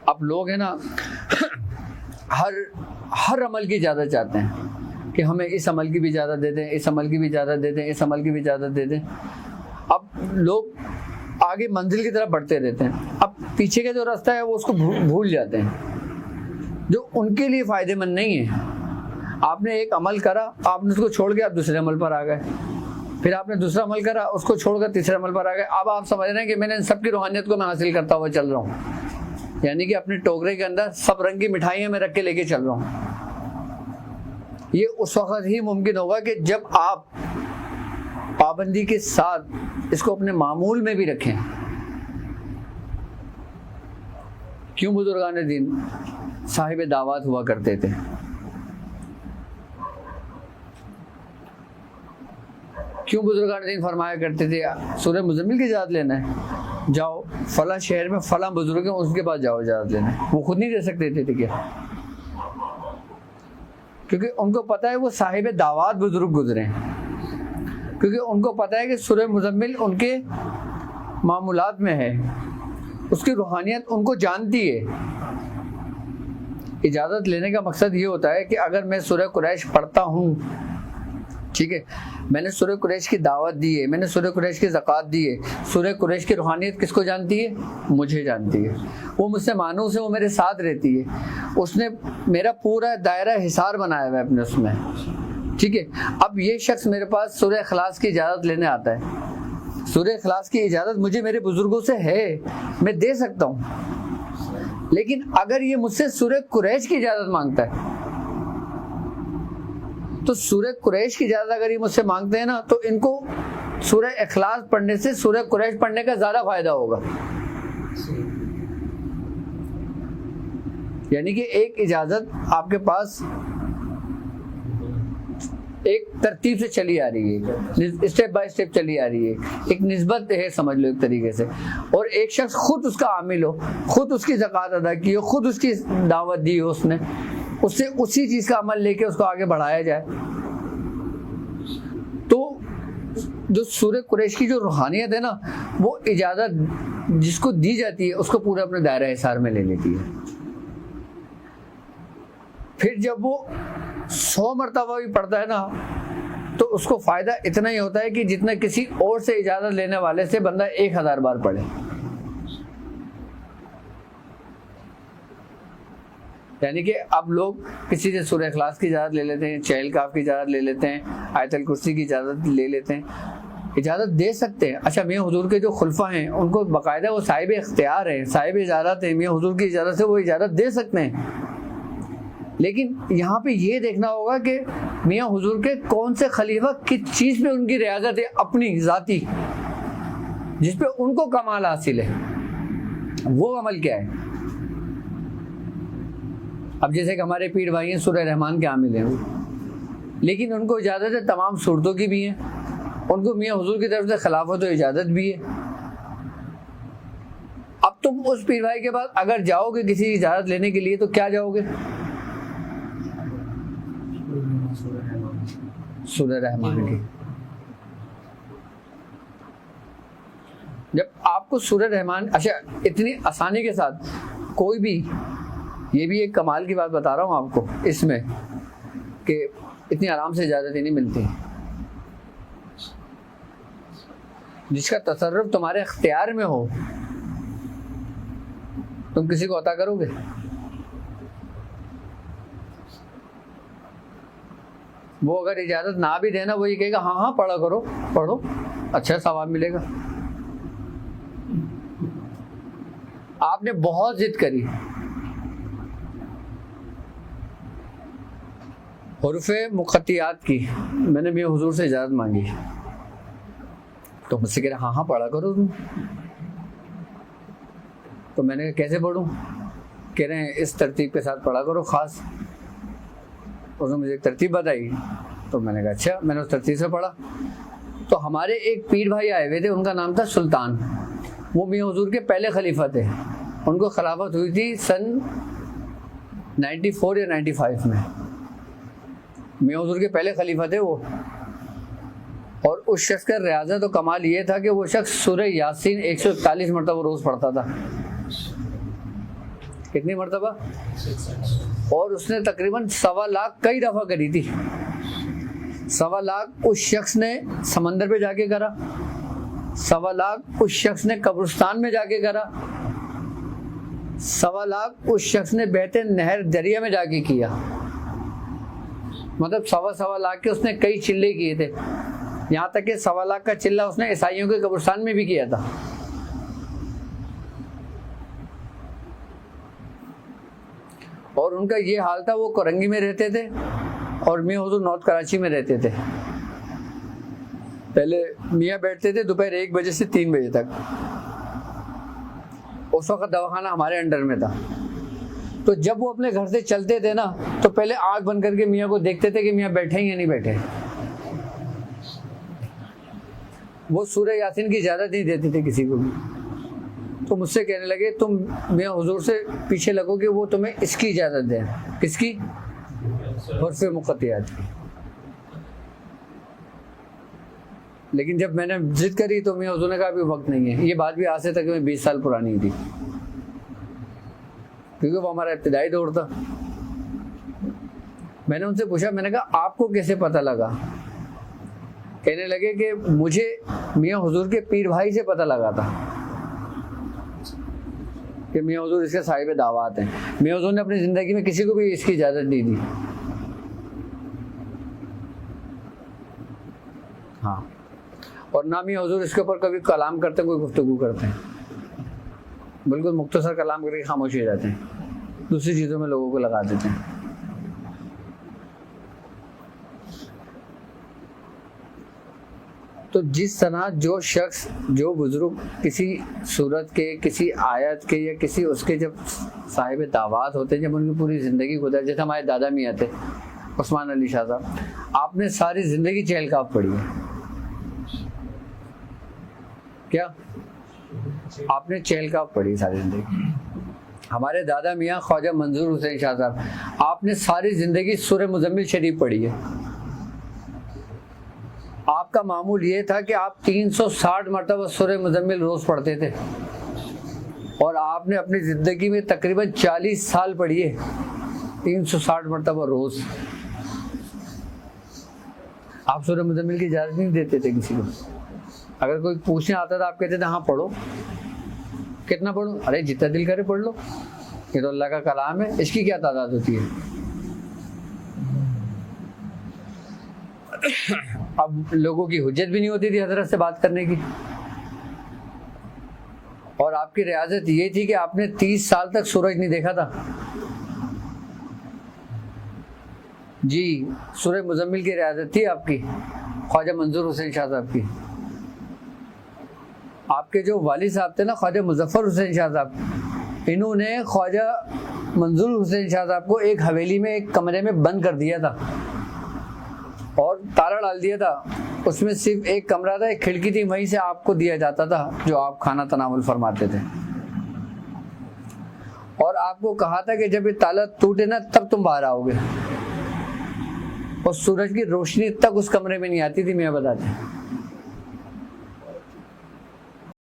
اب لوگ ہیں نا ہر عمل کی اجازت چاہتے ہیں کہ ہمیں اس عمل کی بھی اجازت دے دیں، اس عمل کی بھی اجازت دے دیں، اس عمل کی بھی اجازت دے دیں. اب لوگ آگے منزل کی طرف بڑھتے رہتے ہیں، اب پیچھے کا جو راستہ ہے وہ اس کو بھول جاتے ہیں جو ان کے لیے فائدہ مند نہیں ہے. آپ نے ایک عمل کرا، آپ نے اس کو چھوڑ کے آپ دوسرے عمل پر آ گئے، پھر آپ نے دوسرا عمل کرا، اس کو چھوڑ کر تیسرے عمل پر آ گئے. اب آپ سمجھ رہے ہیں کہ میں نے ان سب کی روحانیت کو میں حاصل کرتا ہوا چل رہا ہوں، یعنی کہ اپنے ٹوکرے کے اندر سب رنگ کی مٹھائیاں میں رکھ کے لے کے چل رہا ہوں. یہ اس وقت ہی ممکن ہوگا کہ جب آپ پابندی کے ساتھ اس کو اپنے معمول میں بھی رکھیں. کیوں بزرگان دین صاحب دعوات ہوا کرتے تھے؟ کیوں بزرگان دین فرمایا کرتے تھے سورہ مزمل کی اجازت لینا ہے، جاؤ فلاں شہر میں فلاں بزرگ ہیں اس کے پاس جاؤ اجازت لینا ہے؟ وہ خود نہیں دے سکتے تھے کیا؟ کیونکہ ان کو پتہ ہے وہ صاحب دعوات بزرگ گزرے ہیں، کیونکہ ان کو پتہ ہے کہ سورہ مزمل ان کے معمولات میں ہے، اس کی روحانیت ان کو جانتی ہے. اجازت لینے کا مقصد یہ ہوتا ہے کہ اگر میں سورہ قریش پڑھتا ہوں، ٹھیک ہے، میں نے سورہ قریش کی دعوت دی ہے، میں نے سورہ قریش کی زکوٰۃ دی ہے، سورہ قریش کی روحانیت کس کو جانتی ہے؟ مجھے جانتی ہے. وہ مجھ سے مانوس ہے، وہ میرے ساتھ رہتی ہے، اس نے میرا پورا دائرہ حصار بنایا ہوا ہے اپنے اس میں، ٹھیک ہے. اب یہ شخص میرے پاس سورہ اخلاص کی اجازت لینے آتا ہے، سورہ اخلاص کی اجازت مجھے میرے بزرگوں سے ہے، میں دے سکتا ہوں، لیکن اگر یہ مجھ سے سورہ قریش کی اجازت مانگتا ہے تو سورہ قریش کی اجازت اگر یہ مجھ سے مانگتے ہیں نا تو ان کو سورہ اخلاص پڑھنے سے سورہ قریش پڑھنے کا زیادہ فائدہ ہوگا. یعنی کہ ایک اجازت آپ کے پاس ایک ترتیب سے چلی آ رہی ہے، اسٹیپ بائی اسٹیپ چلی آ رہی ہے، ایک نسبت ہے سمجھ لو ایک طریقے سے، اور ایک شخص خود اس کا عامل ہو، خود اس کی زکوٰۃ ادا کی ہو، خود اس کی دعوت دی ہو، اس نے اس سے اسی چیز کا عمل لے کے اس کو آگے بڑھایا جائے. تو جو سورہ قریش کی جو روحانیت ہے نا، وہ اجازت جس کو دی جاتی ہے اس کو پورا اپنے دائرہ حصار میں لے لیتی ہے. پھر جب وہ 100 مرتبہ بھی پڑھتا ہے نا تو اس کو فائدہ اتنا ہی ہوتا ہے کہ جتنا کسی اور سے اجازت لینے والے سے بندہ 1000 بار پڑھے. یعنی کہ اب لوگ کسی سے سورہ اخلاص کی اجازت لے لیتے ہیں، چہل کاف کی اجازت لے لیتے ہیں، آیت الکرسی کی اجازت لے لیتے ہیں، اجازت دے سکتے ہیں. اچھا، میاں حضور کے جو خلفاء ہیں ان کو باقاعدہ وہ صاحب اختیار ہیں، صاحب اجازت ہیں، میاں حضور کی اجازت سے وہ اجازت دے سکتے ہیں. لیکن یہاں پہ یہ دیکھنا ہوگا کہ میاں حضور کے کون سے خلیفہ کس چیز پہ ان کی ریاضت ہے اپنی ذاتی، جس پہ ان کو کمال حاصل ہے، وہ عمل کیا ہے. اب جیسے کہ ہمارے پیر بھائی ہیں سورہ رحمان کے عامل ہیں، لیکن ان کو اجازت ہے تمام صورتوں کی بھی ہیں، ان کو میاں حضور کی طرف سے خلافت و اجازت بھی ہے. اب تم اس پیر بھائی کے پاس اگر جاؤ گے کسی اجازت لینے کے لیے تو کیا جاؤ گے؟ سورہ رحمان کی. جب آپ کو سورہ رحمان، اچھا اتنی آسانی کے ساتھ کوئی بھی، یہ بھی ایک کمال کی بات بتا رہا ہوں آپ کو اس میں کہ اتنی آرام سے اجازت ہی نہیں ملتی. جس کا تصرف تمہارے اختیار میں ہو تم کسی کو عطا کرو گے؟ وہ اگر اجازت نہ بھی دینا وہ یہ کہے گا ہاں ہاں پڑھا کرو، پڑھو، اچھا ثواب ملے گا. آپ نے بہت ضد کری، حروف مقطعات کی، میں نے میاں حضور سے اجازت مانگی تو مجھ سے کہہ رہے ہاں ہاں پڑھا کرو تم. تو میں نے کہا کیسے پڑھوں؟ کہہ رہے ہیں اس ترتیب کے ساتھ پڑھا کرو خاص. اس نے مجھے ایک ترتیب بتائی تو میں نے کہا اچھا، میں نے اس ترتیب سے پڑھا. تو ہمارے ایک پیر بھائی آئے ہوئے تھے، ان کا نام تھا سلطان، وہ میاں حضور کے پہلے خلیفہ تھے، ان کو خلافت ہوئی تھی سن 94 یا 95 میں، میاں حضور کے پہلے خلیفہ تھے وہ. اور اس شخص کا ریاضت و کمال یہ تھا کہ وہ شخص سورہ یاسین 141 مرتبہ روز پڑھتا تھا. کتنی مرتبہ؟ اور اس نے تقریباً 1.25 لاکھ کئی دفعہ کری تھی. 1.25 لاکھ اس شخص نے سمندر پہ جا کے کرا, 1.25 لاکھ اس شخص نے قبرستان میں جا کے کرا, 1.25 لاکھ اس شخص نے بہتے نہر دریا میں جا کے کیا. مطلب 1.25 لاکھ کے اس نے کئی چلے کیے تھے. یہاں تک کہ 1.25 لاکھ کا چلہ اس نے عیسائیوں کے قبرستان میں بھی کیا تھا. اور ان کا یہ حال تھا, وہ کرنگی میں رہتے تھے اور میاں حضور نارتھ کراچی میں رہتے تھے. پہلے میاں بیٹھتے تھے دوپہر 1 بجے سے 3 بجے تک. اس وقت دواخانہ ہمارے انڈر میں تھا. تو جب وہ اپنے گھر سے چلتے تھے نا تو پہلے آنکھ بند کر کے میاں کو دیکھتے تھے کہ میاں بیٹھے ہیں یا نہیں بیٹھے. وہ سورہ یاسین کی اجازت نہیں دیتے تھے کسی کو بھی. تو مجھ سے کہنے لگے تم میاں حضور سے پیچھے لگو کہ وہ تمہیں اس کی اجازت دیں. کس کی؟ حرف مقطعات کی. لیکن جب میں نے ضد کری تو میاں حضور نے کہا ابھی وقت نہیں ہے. یہ بات بھی آج سے تقریباً 20 سال پرانی تھی, کیونکہ وہ ہمارا ابتدائی دور تھا. میں نے ان سے پوچھا, میں نے کہا آپ کو کیسے پتہ لگا؟ کہنے لگے کہ مجھے میاں حضور کے پیر بھائی سے پتہ لگا تھا کہ میاں حضور اس کے صاحب دعوات ہیں. میاں حضور نے اپنی زندگی میں کسی کو بھی اس کی اجازت نہیں دی. ہاں, اور نہ میاں حضور اس کے اوپر کبھی کلام کرتے ہیں, کوئی گفتگو کرتے ہیں. بالکل مختصر کلام کر کے خاموش ہو جاتے ہیں, دوسری چیزوں میں لوگوں کو لگا دیتے ہیں. تو جس طرح جو شخص, جو بزرگ کسی صورت کے, کسی آیت کے یا کسی اس کے جب صاحب دعوات ہوتے ہیں, جب ان کی پوری زندگی گزر, جیسے ہمارے دادا میاں تھے عثمان علی شاہ صاحب, آپ نے ساری زندگی چہل کاف پڑھی ہے. کیا آپ نے چہل کاف پڑھی ساری زندگی؟ ہمارے دادا میاں خواجہ منظور حسین شاہ صاحب, آپ نے ساری زندگی سورہ مزمل شریف پڑھی ہے. آپ کا معمول یہ تھا کہ آپ 360 مرتبہ سورہ مزمل روز پڑھتے تھے, اور آپ نے اپنی زندگی میں تقریباً 40 سال پڑھی ہے 360 مرتبہ روز. آپ سورہ مزمل کی اجازت نہیں دیتے تھے کسی کو. اگر کوئی پوچھنے آتا تھا آپ کہتے تھے ہاں پڑھو. کتنا پڑھوں؟ ارے جتنا دل کرے پڑھ لو, یہ تو اللہ کا کلام ہے, اس کی کیا تعداد ہوتی ہے. اب لوگوں کی حجت بھی نہیں ہوتی تھی حضرت سے بات کرنے کی, اور آپ کی ریاضت یہ تھی کہ آپ نے 30 سال تک سورج نہیں دیکھا تھا. جی, سورہ مزمل کی ریاضت تھی آپ کی, خواجہ منظور حسین شاہ صاحب کی. آپ کے جو والد صاحب تھے نا خواجہ مظفر حسین شاہ صاحب, انہوں نے خواجہ منظور حسین شاہ صاحب کو ایک حویلی میں ایک کمرے میں بند کر دیا تھا اور تالا ڈال دیا تھا. اس میں صرف ایک کمرہ تھا, ایک کھڑکی تھی, وہیں سے آپ کو دیا جاتا تھا جو آپ کھانا تناول فرماتے تھے. اور آپ کو کہا تھا کہ جب یہ تالا ٹوٹے نا تب تم باہر آؤ گے, اور سورج کی روشنی تک اس کمرے میں نہیں آتی تھی. میں بتاتے ہیں